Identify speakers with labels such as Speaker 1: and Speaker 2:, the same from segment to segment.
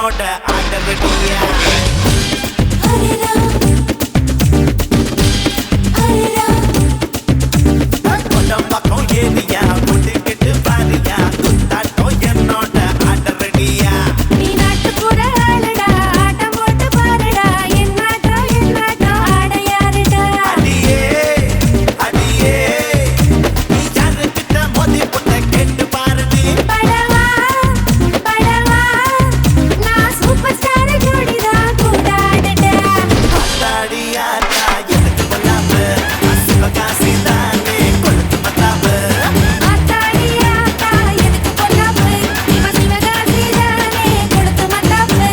Speaker 1: என்னோட ஆடவடியா கொண்டம் பக்கம் ஏரியா கொண்டுகிட்டு பாரியா குத்தாட்டம் என்னோட ஆடவடியா
Speaker 2: நீ நாட்டுப்புற ஆளுடா ஆட்டம் போட்டு பாருடா என்னாட்டம் ஆடையாருடா
Speaker 1: அடியே அடியே நீ யாருக்கிட்ட மோதி புட்ட கேட்டு பாருடி
Speaker 2: படவா படவா நான் சூப்பர் ஸ்டார் ஜோடிதான் கூடாடடா
Speaker 1: அத்தாடியாத்தா எனக்கு பொல்லாம சிவகாசி தானே கொளுத்து மத்தாம
Speaker 2: ஆத்தாடியாத்தா எனக்கு பொல்லாப்பு இவ சிவகாசி தானே கொடுத்து மத்தாப்பு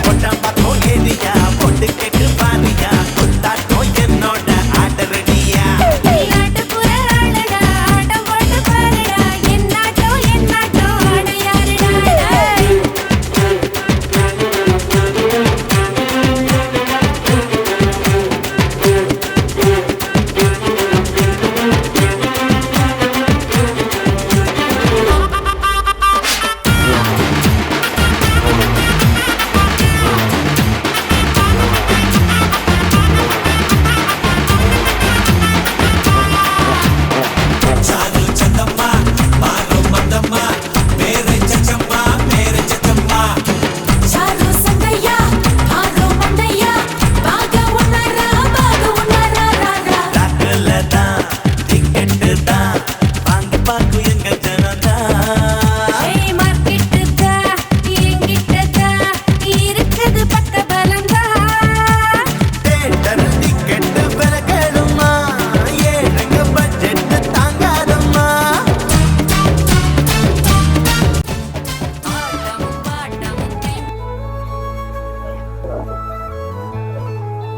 Speaker 1: கொண்டம் பக்கம் ஏரியா பொண்டு கேட்டு பாரியா குத்தாட்டம் என்னோட ஆடவடியா
Speaker 2: நீ நாட்டுப்புற ஆளுடா ஆட்டம் போட்டு பாருடா என்னாட்டம் ஆடையாருடா
Speaker 1: చాలు చందమ్మా మారు మందమ్మా మేరే చచ్చమ్మా మేరే చచ్చమ్మా
Speaker 2: చారు సంగయ్య ఆరో మందయ్య బాగా ఉన్నారా రారా
Speaker 1: டாக்குல தான் டிக்கெட்டு தான் வாங்கி பார்க்கும் எங்க ஜனதான்
Speaker 2: ஏய் மார்க்கெட்டுதா என்கிட்டதா இருக்குது பக்க பலங்கா
Speaker 1: தேட்டர் டிக்கெட்டு விலகணுமா ஏழைங்க பட்ஜெட் தாங்காதம்மா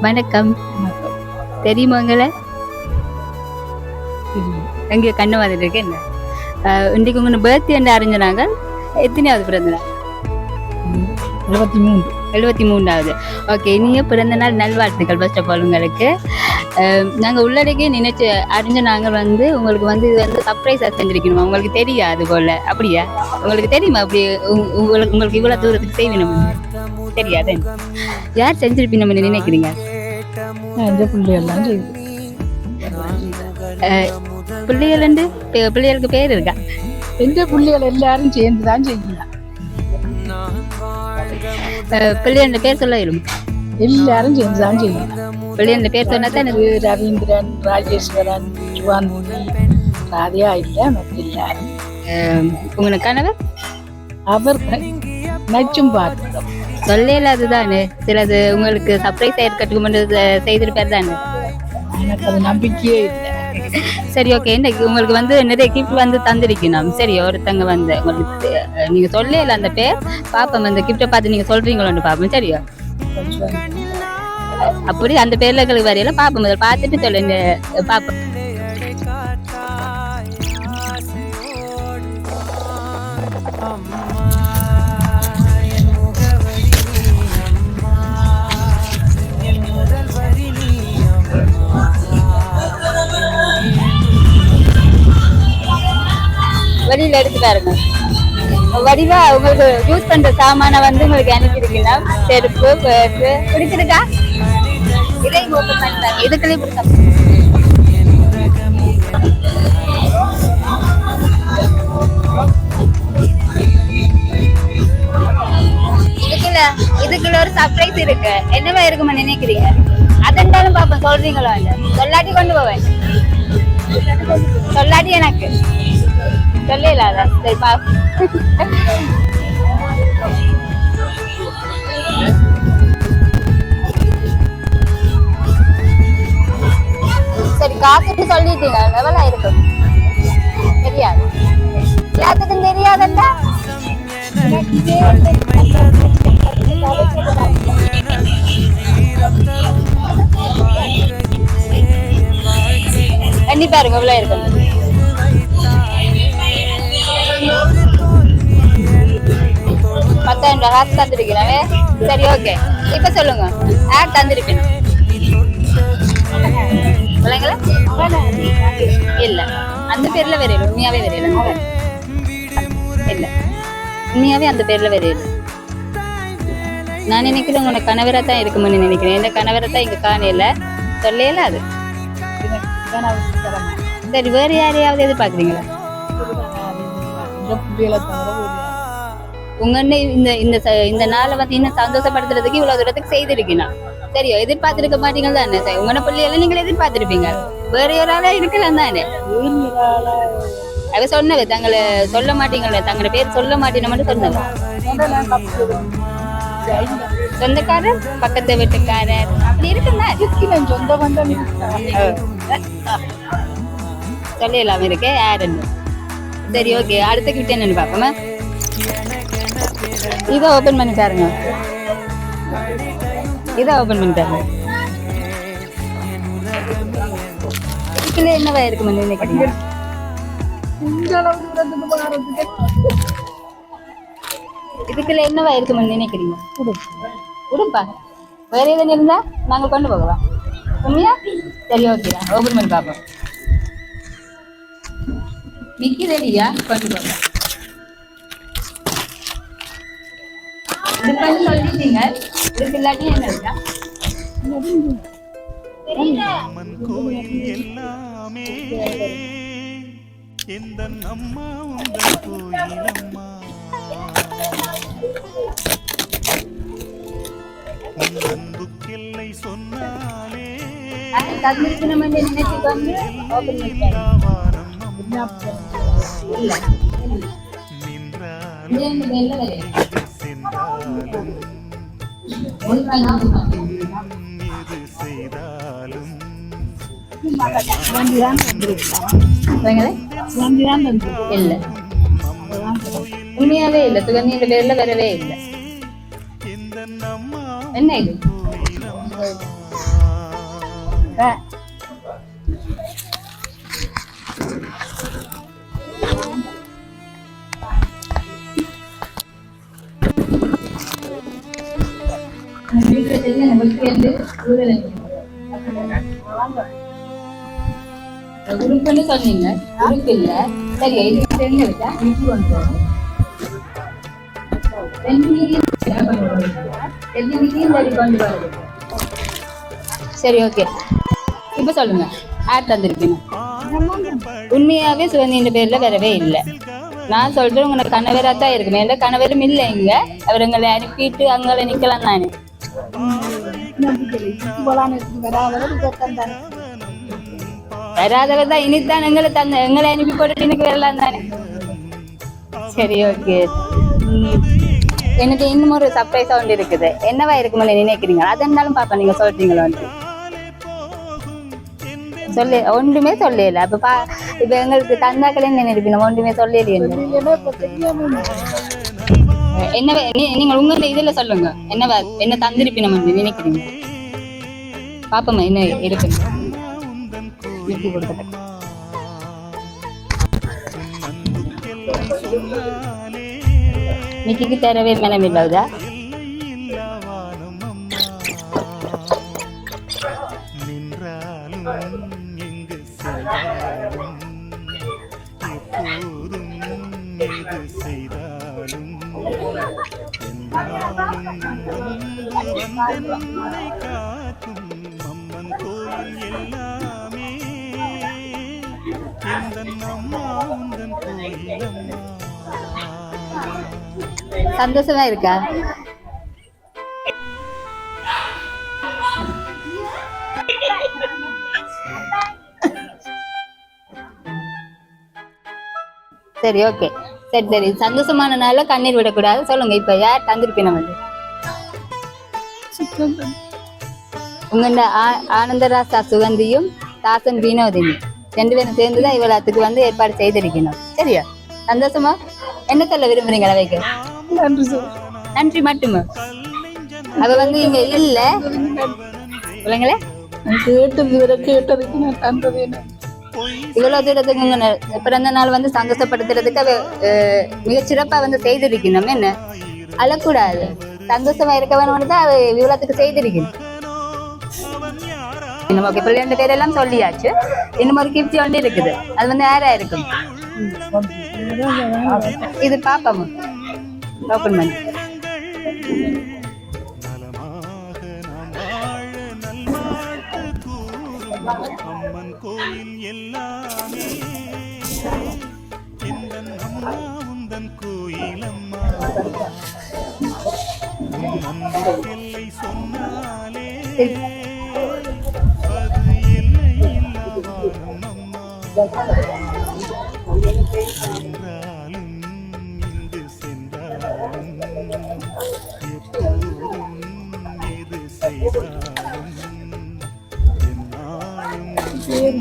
Speaker 3: வணக்கம். தெரியுமா உங்களை? எங்கே கண்ணு மாதிரி இருக்கு என்ன இன்றைக்கு உங்க பர்த்டே என்று அறிஞ்சனாங்க. எத்தனையாவது பிறந்த நாள்? 73வது. ஓகே, நீங்கள் பிறந்த நாள் நல்வாழ்த்துக்கள். ஃபர்ஸ்ட் ஆஃப் ஆல் உங்களுக்கு நாங்கள் உள்ளடக்கே நினைச்சு அறிஞ்ச நாங்கள் வந்து உங்களுக்கு வந்து இது வந்து சர்ப்ரைஸாக செஞ்சிருக்கணுமா? உங்களுக்கு தெரியாது போல. அப்படியா? உங்களுக்கு தெரியுமா? அப்படி உங்களுக்கு இவ்வளோ தூரத்துக்கு செய்யணும் தெரியாது. யார் செஞ்சிருப்பீங்கன்னு நினைக்கிறீங்க? பிள்ளைகளுக்கு பேர் இருக்கா?
Speaker 4: எந்த பிள்ளைகள் எல்லாரும் சேர்ந்துதான் செய்யலாம்.
Speaker 3: பிள்ளைகள பேர் சொல்ல இரும்.
Speaker 4: எல்லாரும் சேர்ந்துதான் செய்யலாம்.
Speaker 3: பிள்ளைகள பேர் சொன்னா தான் எனக்கு
Speaker 4: ரவீந்திரன், ராஜேஸ்வரன், ஜுவாந்தி, ராதியா இல்ல மற்ற எல்லாரும்.
Speaker 3: உங்களுக்கு கணவர்?
Speaker 4: அவர் நச்சும் பார்த்தோம்.
Speaker 3: சொல்ல அதுதானே சிலது உங்களுக்கு சர்ப்ரைஸா இருக்கட்டும் செய்திருப்பார் தானே.
Speaker 4: எனக்கு அது நம்பிக்கையே இல்லை.
Speaker 3: சரி, ஓகே. இன்னைக்கு உங்களுக்கு வந்து நிறைய கிஃப்ட் வந்து தந்திருக்கணும். சரி, ஒருத்தங்க வந்து உங்களுக்கு நீங்க சொல்லல அந்த பேர் பாப்போம். அந்த கிஃப்டை பார்த்து நீங்க சொல்றீங்களோன்னு பாப்போம். சரியா? அப்படி அந்த பேர்ல எங்களுக்கு வரையில பாப்போம். முதல்ல பார்த்துட்டு சொல்லுங்க பாப்போம். வெளியில எடுத்து பாருங்க. வடிவா உங்களுக்கு யூஸ் பண்ற சாமான வந்து உங்களுக்கு அனுப்பியிருக்கலாம். செருப்பு, பேர்ஸ் பிடிச்சிருக்கா? இதையும் ஓப்பன் பண்ணிட்டாங்க. இதுக்குள்ளே பிடிச்சா இதுக்குள்ள ஒரு சர்ப்ரைஸ் இருக்கு. என்னவா இருக்குமா நினைக்கிறீங்க? அதென்றாலும் பாப்போம். சொல்றீங்களா? சொல்லாட்டி கொண்டு போவேன். சொல்லாட்டி எனக்கு சொல்லல. சரி பா. சரி, காத்துட்டு சொல்லிட்டீங்க. லெவலா இருக்கும். தெரியாது எல்லாத்துக்கும் தெரியாதா? எண்ணி பாருங்க எவ்வளவு இருக்கும். $10,000 தந்திருக்கிறேன். சரி, ஓகே. இப்ப சொல்லுங்க, ஆட் தந்திருப்பேன் இல்ல? அந்த பேர்ல வரையில உண்மையாவே வரையில இல்ல. உண்மையாவே அந்த பேர்ல வரையில நான் நினைக்கிறேன் உங்களோட கணவரா தான் இருக்குமென்னு நினைக்கிறேன். இந்த கணவரை தான் இங்க காணையில சொல்லல அது. சரி, வேறு யாரையாவது எதிர்பார்க்குறீங்களா?
Speaker 4: பிள்ளைகளை தவிர வேறு யாரும்.
Speaker 3: உங்க இந்த நாளை வந்து இன்னும் சந்தோஷப்படுத்துறதுக்கு இவ்வளவு தூரத்துக்கு செய்திருக்கணும். சரியோ, எதிர்பார்த்திருக்க மாட்டீங்க தானே? உங்களோட பிள்ளைகளை நீங்கள் எதிர்பார்த்திருப்பீங்க. வேற ஒரு ஆளா இருக்கலாம் தானே?
Speaker 4: வேறு ஒரு ஆளா
Speaker 3: அவ சொன்னவ தங்களை சொல்ல மாட்டீங்கள, தங்களோட பேர் சொல்ல மாட்டேன்னு மட்டும் சொன்னவ.
Speaker 4: நான் தப்பு
Speaker 3: சொந்தக்காரர், பக்கத்து வீட்டுக்காரர் அப்படி இருக்குன்னா
Speaker 4: இருக்கிறேன். சொந்த பந்தம்
Speaker 3: சொல்லலாம் இருக்கே யாருன்னு. சரி, ஓகே. அடுத்த கிட்ட என்னன்னு பாப்போமா? இதை ஓபன் பண்ணி பாருங்க. இதை ஓபன் பண்ணி பாருங்க. இதுக்குள்ள என்னவா இருக்குன்னு நினைக்கிறீங்க?
Speaker 4: இந்த அளவுக்கு தூரத்துக்கு போகிறதுக்கு
Speaker 3: இதுக்குள்ள என்னவா இருக்குன்னு நினைக்கிறீங்க? உடுப்பா. வேற எதுவும் இருந்தா நாங்க கொண்டு போகலாம். உண்மையா? சரி, ஓகே. ஓபன் பண்ணி பார்ப்போம். மிக்கி ரெடியா? கொண்டு போகலாம். இது பண்ணி சொல்லிட்டீங்க. இதுக்கு இல்லாட்டி என்ன இருக்கா?
Speaker 1: அம்மன் கோயில் எல்லாமே இந்த அம்மா உங்கள் கோயிலம்மா. உன் அன்புக்கெல்லை சொன்னாலே
Speaker 3: தந்திருக்கணும் நினைச்சு வந்து ஓபன் பண்ணிட்டாங்க.
Speaker 1: வானம் அம்மா
Speaker 3: இல்ல
Speaker 1: நின்றாலும்
Speaker 3: இந்த வெள்ள வேலை
Speaker 1: சென்றாலும் இது செய்தாலும்
Speaker 3: இல்ல, உண்மையாவே இல்ல. சுகந்தியோட பேர்ல வரவே இல்லை.
Speaker 1: இந்த அம்மா
Speaker 3: என்ன இது? உடுப்புன்னு சொன்னீங்க. உடுப்பு இல்ல. சரி, எங்க இருக்கா? இடுப்பு கொண்டு போங்க. 2 மில்லியன் கொண்டு போறது. சரி, ஓகே. இப்ப சொல்லுங்க, யார் தந்திருப்பீங்க? உண்மையாவே சுகந்தியின் பேர்ல வரவே இல்லை. நான் சொல்றேன் உங்க கணவரா தான் இருக்குமே. எந்த கணவரும் இல்லை இங்க. அவர் எங்களை அனுப்பிட்டு அங்கே நிக்கலாம் தானே. வராதவர் தான் இனித்தான் எங்களை அனுப்பி போட்டு எனக்கு வரலாம் தானே. சரி, ஓகே. எனக்கு இன்னும் ஒரு சர்ப்ரைஸா ஒன்று இருக்குது. என்னவா இருக்குமென்னு நினைக்கிறீங்க? அது இருந்தாலும் பாப்பா, நீங்க சொல்றீங்களா? சொல்லு. ஒன்றுமே சொல்லல. இப்ப எங்களுக்கு தந்தாக்களே நினைப்பீங்க. ஒன்றுமே சொல்லலையே. என்ன நீங்க உங்க இதுல சொல்லுங்க. என்ன தந்திருப்பீங்க நினைக்கிறீங்க? பாப்போமா என்ன இருக்கு. நிக்கிக்கு தரவே மனம் இல்லாதா?
Speaker 1: அம்மன் கோயில் எல்லாமே இந்த அம்மா உந்தன் கோயிலம்மா.
Speaker 3: சந்தோஷமா இருக்கா? சரி, ஓகே. சரி, சந்தோஷமான நாள்ல கண்ணீர் விடக்கூடாது. சொல்லுங்க, இப்ப யார் தந்திருப்பீங்க? உங்க ஆனந்தராசா சுகந்தியும் தாசன் வினோதினி 2 பேரும் சேர்ந்துதான் இவ்வளவுக்கு ஏற்பாடு செய்திருக்கணும். சரியா? சந்தோஷமா? என்ன சொல்ல விரும்புறீங்க? வைக்க நன்றி மட்டுமா? அவ இங்க இல்ல. இல்லைங்களே,
Speaker 4: கேட்டதுக்கு நான் தந்தது
Speaker 3: இவ்வளவு தூரத்துக்கு பிறந்த நாள் சந்தோஷப்படுத்துறதுக்கு அவ மிகச் சிறப்பா செய்திருக்கணும். என்ன அழக்கூடாது, சந்தோஷமா இருக்க வேணும்னு தான் அவ இவ்வளவுக்கு செய்திருக்கணும். நமக்கு பிள்ளைங்க பேரெல்லாம் சொல்லியாச்சு. இன்னும் ஒரு கிஃப்ட் ஒன்று இருக்குது. அது யாரா இருக்கும்? இது பாப்போம். ஓபன் பண்ணி
Speaker 5: அம்மன் கோயில் எல்லாமே இந்த அம்மா உந்தன் கோயில் அம்மா உன் அன்பு எல்லை சொன்னாலே அது எல்லை இல்லாவாரும் அம்மா என்றாலும் இங்கு சென்றாலும் எப்போதும் எது செய்தாலும் என்னாலும்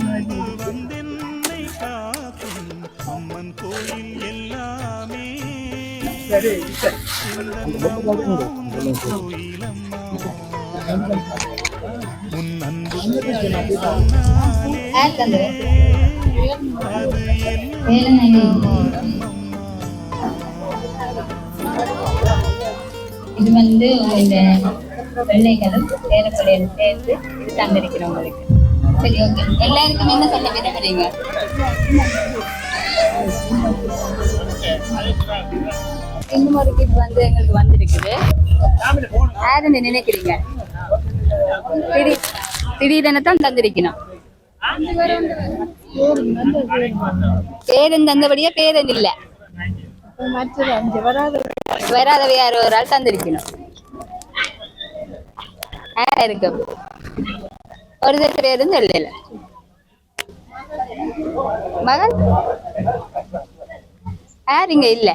Speaker 5: அன்பு வந்தென்னை காக்கும் அம்மன் கோயில் எல்லாமே இந்த அம்மா உந்தன் கோயில் அம்மா உன் அன்பு எல்லை சொன்னாலே அது எல்லை
Speaker 3: இது வந்து இந்த வெள்ளைகளும் பேரப்படையும் சேர்ந்து தந்திருக்கிறோம் உங்களுக்கு. சரி, ஓகே. எல்லாருக்கும் என்ன சொல்ல விரும்புறீங்க? இந்த மாதிரி கிட் வந்து எங்களுக்கு வந்திருக்குது. யாருன்னு நினைக்கிறீங்க? திடீரென தான் தந்திருக்கணும். பேரன் தந்தபடியா பேரன் இல்ல வராத யாரோ ஒரு ஆள் தந்திருக்கணும். இருக்கும் ஒரு பேரும் தெரியல. மகன் யார் இங்க இல்ல?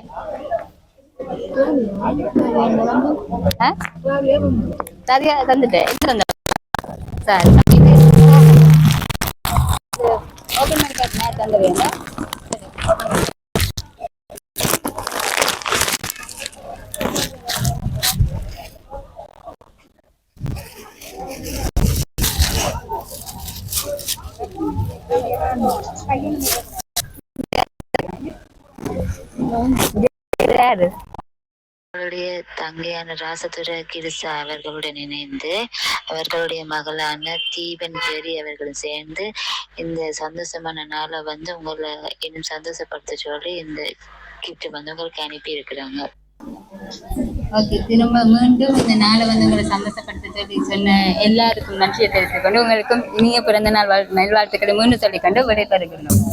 Speaker 3: தந்துட்டேன் சார். ஓபன் பண்ணி காட்டினா தந்த வேணும்.
Speaker 6: அவருடைய தங்கையான ராசதுர கிருசா அவர்களுடன் இணைந்து அவர்களுடைய மகளான தீபன் ஜெரி அவர்களும் சேர்ந்து இந்த சந்தோஷமான நாளை வந்து உங்களை இன்னும் சந்தோஷப்படுத்த சொல்லி இந்த கிஃப்ட் வந்து உங்களுக்கு அனுப்பி இருக்கிறாங்க.
Speaker 3: ஓகே, திரும்ப மீண்டும் இந்த நாளை வந்து உங்களை சந்தோஷப்படுத்த சொல்லி சொன்ன எல்லாருக்கும் நன்றியை தெரிவித்துக் கொண்டு உங்களுக்கும் இனிய பிறந்த நாள் நல்வாழ்த்துக்களை மீண்டும் சொல்லிக்கொண்டு விடைபெறுகிறோம்.